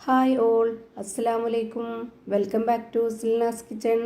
Hi all, അസ്സലാമലൈക്കും. Welcome back to Silnas kitchen.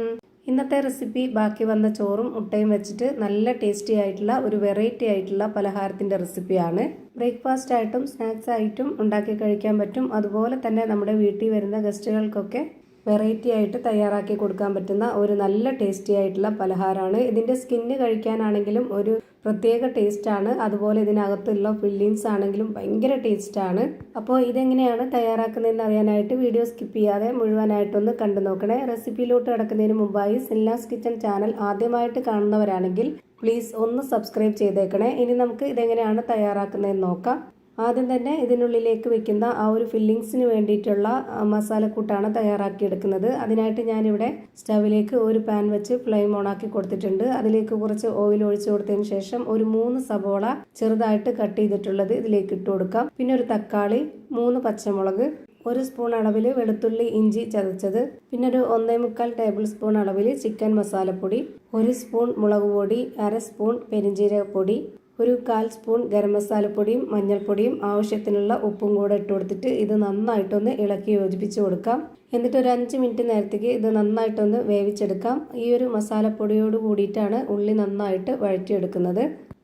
ഇന്നത്തെ recipe ബാക്കി വന്ന ചോറും മുട്ടയും വെച്ചിട്ട് നല്ല ടേസ്റ്റി ആയിട്ടുള്ള ഒരു വെറൈറ്റി ആയിട്ടുള്ള പലഹാരത്തിൻ്റെ റെസിപ്പിയാണ്. ബ്രേക്ക്ഫാസ്റ്റ് ആയിട്ടും സ്നാക്സ് ആയിട്ടും ഉണ്ടാക്കി കഴിക്കാൻ പറ്റും. അതുപോലെ തന്നെ നമ്മുടെ വീട്ടിൽ വരുന്ന ഗസ്റ്റുകൾക്കൊക്കെ വെറൈറ്റി ആയിട്ട് തയ്യാറാക്കി കൊടുക്കാൻ പറ്റുന്ന ഒരു നല്ല ടേസ്റ്റി ആയിട്ടുള്ള പലഹാരമാണ്. ഇതിൻ്റെ സ്കിന്ന് കഴിക്കാനാണെങ്കിലും ഒരു പ്രത്യേക ടേസ്റ്റാണ്. അതുപോലെ ഇതിനകത്തുള്ള ഫില്ലിങ്സ് ആണെങ്കിലും ഭയങ്കര ടേസ്റ്റാണ്. അപ്പോൾ ഇതെങ്ങനെയാണ് തയ്യാറാക്കുന്നതെന്ന് അറിയാനായിട്ട് വീഡിയോ സ്കിപ്പ് ചെയ്യാതെ മുഴുവനായിട്ടൊന്ന് കണ്ടു നോക്കണേ. റെസിപ്പിയിലോട്ട് കിടക്കുന്നതിന് മുമ്പായി സിൽനാസ് കിച്ചൺ ചാനൽ ആദ്യമായിട്ട് കാണുന്നവരാണെങ്കിൽ പ്ലീസ് ഒന്ന് സബ്സ്ക്രൈബ് ചെയ്തേക്കണേ. ഇനി നമുക്ക് ഇതെങ്ങനെയാണ് തയ്യാറാക്കുന്നതെന്ന് നോക്കാം. ആദ്യം തന്നെ ഇതിനുള്ളിലേക്ക് വെക്കുന്ന ആ ഒരു ഫില്ലിങ്സിന് വേണ്ടിയിട്ടുള്ള മസാലക്കൂട്ടാണ് തയ്യാറാക്കിയെടുക്കുന്നത്. അതിനായിട്ട് ഞാനിവിടെ സ്റ്റവിലേക്ക് ഒരു പാൻ വെച്ച് ഫ്ലെയിം ഓണാക്കി കൊടുത്തിട്ടുണ്ട്. അതിലേക്ക് കുറച്ച് ഓയിൽ ഒഴിച്ചു കൊടുത്തതിന് ശേഷം ഒരു 3 സബോള ചെറുതായിട്ട് കട്ട് ചെയ്തിട്ടുള്ളത് ഇതിലേക്ക് ഇട്ട് കൊടുക്കാം. പിന്നെ ഒരു തക്കാളി, 3 പച്ചമുളക്, 1 സ്പൂൺ അളവിൽ വെളുത്തുള്ളി ഇഞ്ചി ചതച്ചത്, പിന്നെ ഒരു 1.25 ടേബിൾ സ്പൂൺ അളവിൽ ചിക്കൻ മസാലപ്പൊടി, 1 സ്പൂൺ മുളക് പൊടി, 1/2 സ്പൂൺ പെരിഞ്ജീരകപ്പൊടി, ഒരു 1/4 സ്പൂൺ ഗരം മസാലപ്പൊടിയും മഞ്ഞൾപ്പൊടിയും ആവശ്യത്തിനുള്ള ഉപ്പും കൂടെ ഇട്ട് കൊടുത്തിട്ട് ഇത് നന്നായിട്ടൊന്ന് ഇളക്കി യോജിപ്പിച്ച് കൊടുക്കാം. എന്നിട്ട് ഒരു 5 മിനിറ്റ് നേരത്തേക്ക് ഇത് നന്നായിട്ടൊന്ന് വേവിച്ചെടുക്കാം. ഈ ഒരു മസാലപ്പൊടിയോട് കൂടിയിട്ടാണ് ഉള്ളി നന്നായിട്ട് വഴറ്റിയെടുക്കുന്നത്.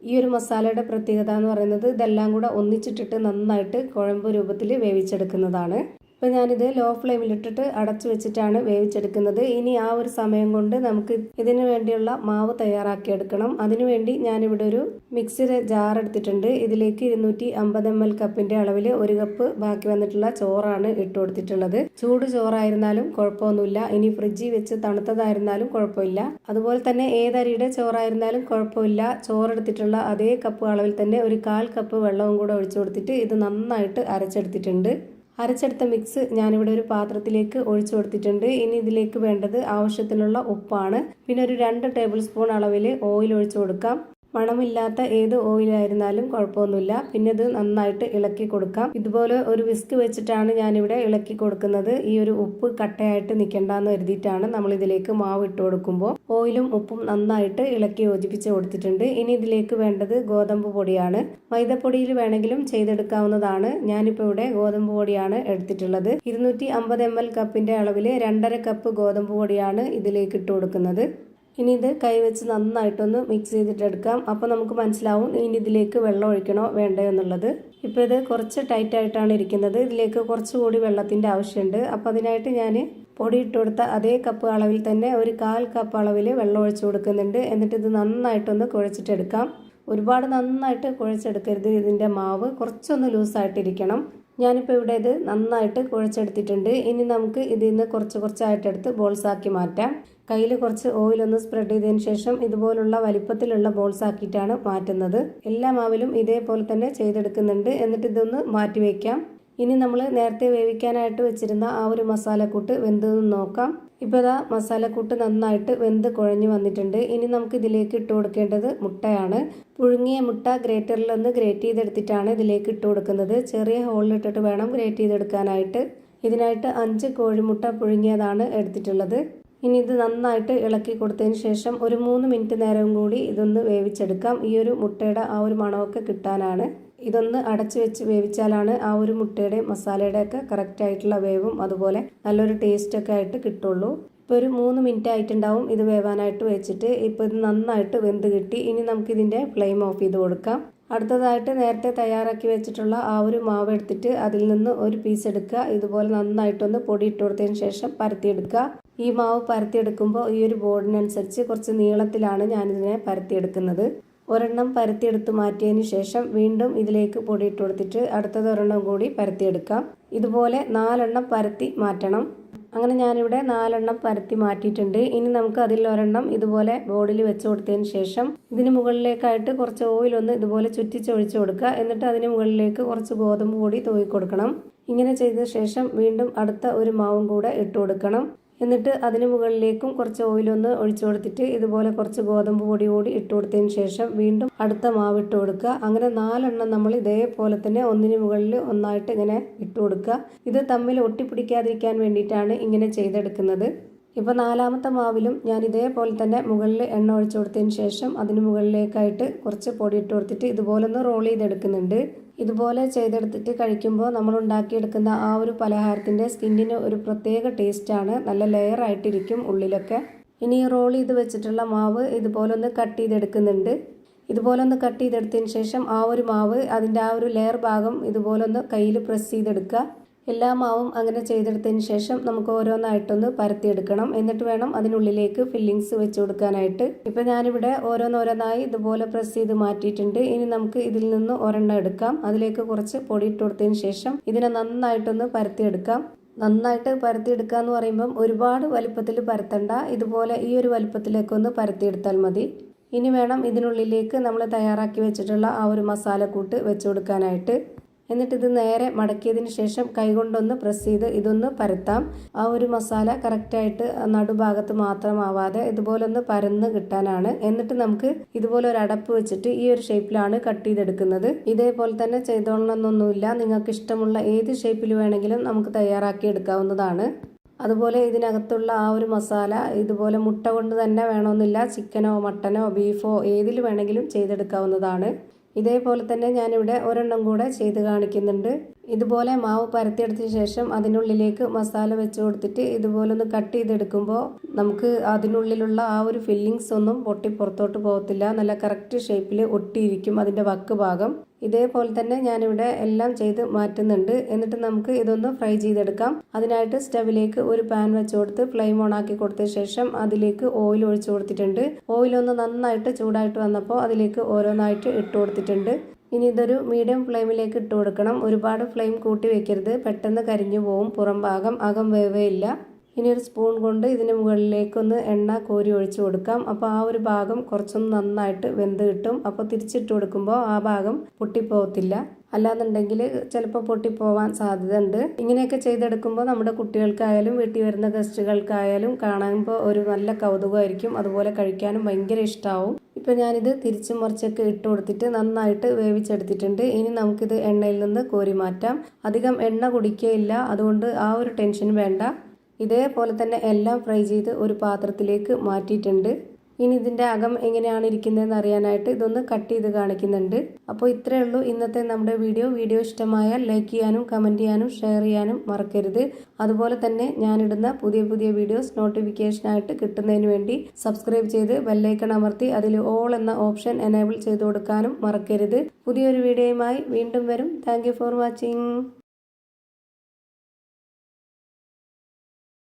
ഈ ഒരു മസാലയുടെ പ്രത്യേകത എന്ന് പറയുന്നത് ഇതെല്ലാം കൂടെ ഒന്നിച്ചിട്ടിട്ട് നന്നായിട്ട് കുഴമ്പ് രൂപത്തിൽ വേവിച്ചെടുക്കുന്നതാണ്. അപ്പോൾ ഞാനിത് ലോ ഫ്ലെയിമിലിട്ടിട്ട് അടച്ചു വെച്ചിട്ടാണ് വേവിച്ചെടുക്കുന്നത്. ഇനി ആ ഒരു സമയം കൊണ്ട് നമുക്ക് ഇതിനു വേണ്ടിയുള്ള മാവ് തയ്യാറാക്കിയെടുക്കണം. അതിനുവേണ്ടി ഞാനിവിടെ ഒരു മിക്സിയുടെ ജാർ എടുത്തിട്ടുണ്ട്. ഇതിലേക്ക് 250 ml കപ്പിൻ്റെ അളവിൽ 1 കപ്പ് ബാക്കി വന്നിട്ടുള്ള ചോറാണ് ഇട്ട് കൊടുത്തിട്ടുള്ളത്. ചൂട് ചോറായിരുന്നാലും കുഴപ്പമൊന്നുമില്ല, ഇനി ഫ്രിഡ്ജിൽ വെച്ച് തണുത്തതായിരുന്നാലും കുഴപ്പമില്ല. അതുപോലെ തന്നെ ഏതരിയുടെ ചോറായിരുന്നാലും കുഴപ്പമില്ല. ചോറെടുത്തിട്ടുള്ള അതേ കപ്പ് അളവിൽ തന്നെ ഒരു 1/4 കപ്പ് വെള്ളവും കൂടെ ഒഴിച്ചു കൊടുത്തിട്ട് ഇത് നന്നായിട്ട് അരച്ചെടുത്തിട്ടുണ്ട്. അരച്ചെടുത്ത മിക്സ് ഞാനിവിടെ ഒരു പാത്രത്തിലേക്ക് ഒഴിച്ചു കൊടുത്തിട്ടുണ്ട്. ഇനി ഇതിലേക്ക് വേണ്ടത് ആവശ്യത്തിനുള്ള ഉപ്പാണ്. പിന്നെ ഒരു 2 ടേബിൾ സ്പൂൺ അളവിൽ ഓയിൽ ഒഴിച്ചു കൊടുക്കാം. മണമില്ലാത്ത ഏത് ഓയിലായിരുന്നാലും കുഴപ്പമൊന്നുമില്ല. പിന്നെ ഇത് നന്നായിട്ട് ഇളക്കി കൊടുക്കാം. ഇതുപോലെ ഒരു വിസ്ക് വെച്ചിട്ടാണ് ഞാനിവിടെ ഇളക്കി കൊടുക്കുന്നത്. ഈ ഒരു ഉപ്പ് കട്ടയായിട്ട് നിൽക്കണ്ടെന്ന് കരുതിയിട്ടാണ് നമ്മൾ ഇതിലേക്ക് മാവ് ഇട്ട് കൊടുക്കുമ്പോൾ ഓയിലും ഉപ്പും നന്നായിട്ട് ഇളക്കി യോജിപ്പിച്ച് കൊടുത്തിട്ടുണ്ട്. ഇനി ഇതിലേക്ക് വേണ്ടത് ഗോതമ്പ് പൊടിയാണ്. മൈദപ്പൊടിയിൽ വേണമെങ്കിലും ചെയ്തെടുക്കാവുന്നതാണ്. ഞാനിപ്പോൾ ഇവിടെ ഗോതമ്പ് പൊടിയാണ് എടുത്തിട്ടുള്ളത്. 250 ml കപ്പിൻ്റെ അളവിൽ 2.5 കപ്പ് ഗോതമ്പ് പൊടിയാണ് ഇതിലേക്ക് ഇട്ട് കൊടുക്കുന്നത്. ഇനി ഇത് കൈവച്ച് നന്നായിട്ടൊന്ന് മിക്സ് ചെയ്തിട്ടെടുക്കാം. അപ്പോൾ നമുക്ക് മനസ്സിലാവും ഇനി ഇതിലേക്ക് വെള്ളം ഒഴിക്കണോ വേണ്ടയോ എന്നുള്ളത്. ഇപ്പോൾ ഇത് കുറച്ച് ടൈറ്റായിട്ടാണ് ഇരിക്കുന്നത്. ഇതിലേക്ക് കുറച്ചുകൂടി വെള്ളത്തിൻ്റെ ആവശ്യമുണ്ട്. അപ്പോൾ അതിനായിട്ട് ഞാൻ പൊടി ഇട്ട് കൊടുത്ത അതേ കപ്പ് അളവിൽ തന്നെ ഒരു 1/4 കപ്പ് അളവിൽ വെള്ളം ഒഴിച്ചു കൊടുക്കുന്നുണ്ട്. എന്നിട്ട് ഇത് നന്നായിട്ടൊന്ന് കുഴച്ചിട്ടെടുക്കാം. ഒരുപാട് നന്നായിട്ട് കുഴച്ചെടുക്കരുത്. ഇതിൻ്റെ മാവ് കുറച്ചൊന്ന് ലൂസായിട്ടിരിക്കണം. ഞാനിപ്പോൾ ഇവിടെ ഇത് നന്നായിട്ട് കുഴച്ചെടുത്തിട്ടുണ്ട്. ഇനി നമുക്ക് ഇതിൽ നിന്ന് കുറച്ചായിട്ടെടുത്ത് ബോൾസാക്കി മാറ്റാം. കയ്യിൽ കുറച്ച് ഓയിലൊന്ന് സ്പ്രെഡ് ചെയ്തതിന് ശേഷം ഇതുപോലുള്ള വലിപ്പത്തിലുള്ള ബോൾസ് ആക്കിയിട്ടാണ് മാറ്റുന്നത്. എല്ലാ മാവിലും ഇതേപോലെ തന്നെ ചെയ്തെടുക്കുന്നുണ്ട്. എന്നിട്ട് ഇതൊന്ന് മാറ്റി വയ്ക്കാം. ഇനി നമ്മൾ നേരത്തെ വേവിക്കാനായിട്ട് വെച്ചിരുന്ന ആ ഒരു മസാലക്കൂട്ട് വെന്തെന്ന് നോക്കാം. ഇപ്പോൾ ഇതാ മസാലക്കൂട്ട് നന്നായിട്ട് വെന്ത് കുഴഞ്ഞു വന്നിട്ടുണ്ട്. ഇനി നമുക്ക് ഇതിലേക്ക് ഇട്ട് കൊടുക്കേണ്ടത് മുട്ടയാണ്. പുഴുങ്ങിയ മുട്ട ഗ്രേറ്ററിൽ ഒന്ന് ഗ്രേറ്റ് ചെയ്തെടുത്തിട്ടാണ് ഇതിലേക്ക് ഇട്ട് കൊടുക്കുന്നത്. ചെറിയ ഹോളിലിട്ടിട്ട് വേണം ഗ്രേറ്റ് ചെയ്തെടുക്കാനായിട്ട്. ഇതിനായിട്ട് 5 കോഴിമുട്ട പുഴുങ്ങിയതാണ് എടുത്തിട്ടുള്ളത്. ഇനി ഇത് നന്നായിട്ട് ഇളക്കി കൊടുത്തതിന് ശേഷം ഒരു 3 മിനിറ്റ് നേരം കൂടി ഇതൊന്ന് വേവിച്ചെടുക്കാം. ഈ ഒരു മുട്ടയുടെ ആ ഒരു മണമൊക്കെ കിട്ടാനാണ്. ഇതൊന്ന് അടച്ചു വെച്ച് വേവിച്ചാലാണ് ആ ഒരു മുട്ടയുടെ മസാലയുടെ ഒക്കെ കറക്റ്റ് ആയിട്ടുള്ള വേവും അതുപോലെ നല്ലൊരു ടേസ്റ്റൊക്കെ ആയിട്ട് കിട്ടുള്ളൂ. ഇപ്പോൾ ഒരു 3 മിനിറ്റ് ആയിട്ടുണ്ടാവും ഇത് വേവാനായിട്ട് വെച്ചിട്ട്. ഇപ്പോൾ ഇത് നന്നായിട്ട് വെന്ത് കിട്ടി. ഇനി നമുക്കിതിൻ്റെ ഫ്ലെയിം ഓഫ് ചെയ്ത് കൊടുക്കാം. അടുത്തതായിട്ട് നേരത്തെ തയ്യാറാക്കി വെച്ചിട്ടുള്ള ആ ഒരു മാവ് എടുത്തിട്ട് അതിൽ നിന്ന് ഒരു പീസ് എടുക്കുക. ഇതുപോലെ നന്നായിട്ടൊന്ന് പൊടി ഇട്ട് കൊടുത്തതിന് ശേഷം പരത്തിയെടുക്കുക. ഈ മാവ് പരത്തിയെടുക്കുമ്പോൾ ഈ ഒരു ബോർഡിനനുസരിച്ച് കുറച്ച് നീളത്തിലാണ് ഞാനിതിനെ പരത്തിയെടുക്കുന്നത്. ഒരെണ്ണം പരത്തിയെടുത്ത് മാറ്റിയതിന് ശേഷം വീണ്ടും ഇതിലേക്ക് പൊടി ഇട്ട് കൊടുത്തിട്ട് അടുത്തത് ഒരെണ്ണം കൂടി പരത്തിയെടുക്കാം. ഇതുപോലെ 4 എണ്ണം പരത്തി മാറ്റണം. അങ്ങനെ ഞാനിവിടെ 4 എണ്ണം പരത്തി മാറ്റിയിട്ടുണ്ട്. ഇനി നമുക്ക് അതിൽ ഒരെണ്ണം ഇതുപോലെ ബോർഡിൽ വെച്ച് കൊടുത്തതിന് ശേഷം ഇതിന് മുകളിലേക്കായിട്ട് കുറച്ച് ഓയിലൊന്ന് ഇതുപോലെ ചുറ്റിച്ചൊഴിച്ച് കൊടുക്കുക. എന്നിട്ട് അതിന് മുകളിലേക്ക് കുറച്ച് ഗോതമ്പ് പൊടി തൂവി കൊടുക്കണം. ഇങ്ങനെ ചെയ്ത ശേഷം വീണ്ടും അടുത്ത ഒരു മാവും കൂടെ ഇട്ട് കൊടുക്കണം. എന്നിട്ട് അതിന് മുകളിലേക്കും കുറച്ച് ഓയിലൊന്ന് ഒഴിച്ചു കൊടുത്തിട്ട് ഇതുപോലെ കുറച്ച് ഗോതമ്പ് പൊടി കൂടി ഇട്ട് കൊടുത്തതിന് ശേഷം വീണ്ടും അടുത്ത മാവ് ഇട്ട് കൊടുക്കുക. അങ്ങനെ 4 എണ്ണം നമ്മൾ ഇതേപോലെ തന്നെ ഒന്നിന് മുകളിൽ ഒന്നായിട്ട് ഇങ്ങനെ ഇട്ട് കൊടുക്കുക. ഇത് തമ്മിൽ ഒട്ടിപ്പിടിക്കാതിരിക്കാൻ വേണ്ടിയിട്ടാണ് ഇങ്ങനെ ചെയ്തെടുക്കുന്നത്. ഇപ്പോൾ 4ാമത്തെ മാവിലും ഞാൻ ഇതേപോലെ തന്നെ മുകളിൽ എണ്ണ ഒഴിച്ചു കൊടുത്തതിന് ശേഷം അതിന് മുകളിലേക്കായിട്ട് കുറച്ച് പൊടി ഇട്ട് കൊടുത്തിട്ട് ഇതുപോലെ ഒന്ന് റോൾ ചെയ്തെടുക്കുന്നുണ്ട്. ഇതുപോലെ ചെയ്തെടുത്തിട്ട് കഴിക്കുമ്പോൾ നമ്മൾ ഉണ്ടാക്കിയെടുക്കുന്ന ആ ഒരു പലഹാരത്തിൻ്റെ സ്കിന്നിന് ഒരു പ്രത്യേക ടേസ്റ്റാണ്. നല്ല ലെയർ ആയിട്ടിരിക്കും ഉള്ളിലൊക്കെ. ഇനി റോൾ ചെയ്ത് വെച്ചിട്ടുള്ള മാവ് ഇതുപോലെ ഒന്ന് കട്ട് ചെയ്തെടുക്കുന്നുണ്ട്. ഇതുപോലെ ഒന്ന് കട്ട് ചെയ്തെടുത്തതിന് ശേഷം ആ ഒരു മാവ് അതിൻ്റെ ആ ഒരു ലെയർ ഭാഗം ഇതുപോലെ ഒന്ന് കയ്യിൽ പ്രസ് ചെയ്തെടുക്കുക. എല്ലാ മാവും അങ്ങനെ ചെയ്തെടുത്തതിന് ശേഷം നമുക്ക് ഓരോന്നായിട്ടൊന്ന് പരത്തിയെടുക്കണം. എന്നിട്ട് വേണം അതിനുള്ളിലേക്ക് ഫില്ലിങ്സ് വെച്ച് കൊടുക്കാനായിട്ട്. ഇപ്പം ഞാനിവിടെ ഓരോന്നോരോന്നായി ഇതുപോലെ പ്രസ് ചെയ്ത് മാറ്റിയിട്ടുണ്ട്. ഇനി നമുക്ക് ഇതിൽ നിന്ന് ഒരെണ്ണം എടുക്കാം. അതിലേക്ക് കുറച്ച് പൊടി ഇട്ട് കൊടുത്തതിന് ശേഷം ഇതിനെ നന്നായിട്ടൊന്ന് പരത്തിയെടുക്കാം. നന്നായിട്ട് പരത്തിയെടുക്കുക എന്ന് പറയുമ്പം ഒരുപാട് വലുപ്പത്തിൽ പരത്തണ്ട. ഇതുപോലെ ഈ ഒരു വലുപ്പത്തിലേക്കൊന്ന് പരത്തിയെടുത്താൽ മതി. ഇനി വേണം ഇതിനുള്ളിലേക്ക് നമ്മൾ തയ്യാറാക്കി വെച്ചിട്ടുള്ള ആ ഒരു മസാലക്കൂട്ട് വെച്ച് കൊടുക്കാനായിട്ട്. എന്നിട്ട് ഇത് നേരെ മടക്കിയതിന് ശേഷം കൈകൊണ്ടൊന്ന് പ്രസ് ചെയ്ത് ഇതൊന്ന് പരത്താം. ആ ഒരു മസാല കറക്റ്റായിട്ട് നടുഭാഗത്ത് മാത്രമാവാതെ ഇതുപോലെ ഒന്ന് പരന്ന് കിട്ടാനാണ്. എന്നിട്ട് നമുക്ക് ഇതുപോലെ ഒരു അടപ്പ് വെച്ചിട്ട് ഈ ഒരു ഷേപ്പിലാണ് കട്ട് ചെയ്തെടുക്കുന്നത്. ഇതേപോലെ തന്നെ ചെയ്തോളണമെന്നൊന്നുമില്ല. നിങ്ങൾക്ക് ഇഷ്ടമുള്ള ഏത് ഷേപ്പിൽ വേണമെങ്കിലും നമുക്ക് തയ്യാറാക്കി എടുക്കാവുന്നതാണ്. അതുപോലെ ഇതിനകത്തുള്ള ആ ഒരു മസാല ഇതുപോലെ മുട്ട കൊണ്ട് തന്നെ വേണമെന്നില്ല. ചിക്കനോ മട്ടനോ ബീഫോ ഏതിൽ വേണമെങ്കിലും ചെയ്തെടുക്കാവുന്നതാണ്. ഇതേപോലെ തന്നെ ഞാനിവിടെ ഒരെണ്ണം കൂടെ ചെയ്ത് കാണിക്കുന്നുണ്ട്. ഇതുപോലെ മാവ് പരത്തിയെടുത്തതിന് ശേഷം അതിനുള്ളിലേക്ക് മസാല വെച്ച് കൊടുത്തിട്ട് ഇതുപോലെ ഒന്ന് കട്ട് ചെയ്തെടുക്കുമ്പോൾ നമുക്ക് അതിനുള്ളിലുള്ള ആ ഒരു ഫില്ലിങ്സ് ഒന്നും പൊട്ടി പുറത്തോട്ട് പോകത്തില്ല. നല്ല കറക്റ്റ് ഷേപ്പിൽ ഒട്ടിയിരിക്കും അതിൻ്റെ വക്ക് ഭാഗം. ഇതേപോലെ തന്നെ ഞാനിവിടെ എല്ലാം ചെയ്ത് മാറ്റുന്നുണ്ട്. എന്നിട്ട് നമുക്ക് ഇതൊന്ന് ഫ്രൈ ചെയ്തെടുക്കാം. അതിനായിട്ട് സ്റ്റവിലേക്ക് ഒരു പാൻ വെച്ച് കൊടുത്ത് ഫ്ലെയിം ഓൺ ആക്കി കൊടുത്ത ശേഷം അതിലേക്ക് ഓയിൽ ഒഴിച്ചു കൊടുത്തിട്ടുണ്ട്. ഓയിലൊന്ന് നന്നായിട്ട് ചൂടായിട്ട് വന്നപ്പോൾ അതിലേക്ക് ഓരോന്നായിട്ട് ഇട്ട് കൊടുത്തിട്ടുണ്ട്. ഇനി ഇതൊരു മീഡിയം ഫ്ലെയിമിലേക്ക് ഇട്ട് കൊടുക്കണം. ഒരുപാട് ഫ്ലെയിം കൂട്ടി വെക്കരുത്, പെട്ടെന്ന് കരിഞ്ഞു പോവും പുറം ഭാഗം, അകം വേവേയില്ല. ഇനി ഒരു സ്പൂൺ കൊണ്ട് ഇതിന് മുകളിലേക്കൊന്ന് എണ്ണ കോരി ഒഴിച്ചു കൊടുക്കാം. അപ്പോൾ ആ ഒരു ഭാഗം കുറച്ചൊന്ന് നന്നായിട്ട് വെന്ത് കിട്ടും. അപ്പോൾ തിരിച്ചിട്ട് കൊടുക്കുമ്പോൾ ആ ഭാഗം പൊട്ടിപ്പോകത്തില്ല. അല്ലാന്നുണ്ടെങ്കിൽ ചിലപ്പോൾ പൊട്ടിപ്പോവാൻ സാധ്യത ഉണ്ട്. ഇങ്ങനെയൊക്കെ ചെയ്തെടുക്കുമ്പോൾ നമ്മുടെ കുട്ടികൾക്കായാലും വീട്ടിൽ വരുന്ന ഗസ്റ്റുകൾക്കായാലും കാണുമ്പോൾ ഒരു നല്ല കൗതുകമായിരിക്കും. അതുപോലെ കഴിക്കാനും ഭയങ്കര ഇഷ്ടമാവും. ഇപ്പം ഞാനിത് തിരിച്ചും മറിച്ചൊക്കെ ഇട്ട് കൊടുത്തിട്ട് നന്നായിട്ട് വേവിച്ചെടുത്തിട്ടുണ്ട്. ഇനി നമുക്കിത് എണ്ണയിൽ നിന്ന് കോരി മാറ്റാം. അധികം എണ്ണ കുടിക്കുകയില്ല, അതുകൊണ്ട് ആ ഒരു ടെൻഷൻ വേണ്ട. ഇതേപോലെ തന്നെ എല്ലാം ഫ്രൈ ചെയ്ത് ഒരു പാത്രത്തിലേക്ക് മാറ്റിയിട്ടുണ്ട്. ഇനി ഇതിൻ്റെ അകം എങ്ങനെയാണ് ഇരിക്കുന്നതെന്ന് അറിയാനായിട്ട് ഇതൊന്ന് കട്ട് ചെയ്ത് കാണിക്കുന്നുണ്ട്. അപ്പോൾ ഇത്രയേ ഉള്ളൂ ഇന്നത്തെ നമ്മുടെ വീഡിയോ ഇഷ്ടമായാൽ ലൈക്ക് ചെയ്യാനും കമൻറ്റ് ചെയ്യാനും ഷെയർ ചെയ്യാനും മറക്കരുത്. അതുപോലെ തന്നെ ഞാനിടുന്ന പുതിയ വീഡിയോസ് നോട്ടിഫിക്കേഷനായിട്ട് കിട്ടുന്നതിന് വേണ്ടി സബ്സ്ക്രൈബ് ചെയ്ത് ബെല്ലൈക്കൺ അമർത്തി അതിൽ ഓൾ എന്ന ഓപ്ഷൻ എനേബിൾ ചെയ്ത് കൊടുക്കാനും മറക്കരുത്. പുതിയൊരു വീഡിയോയുമായി വീണ്ടും വരും. Thank you for watching.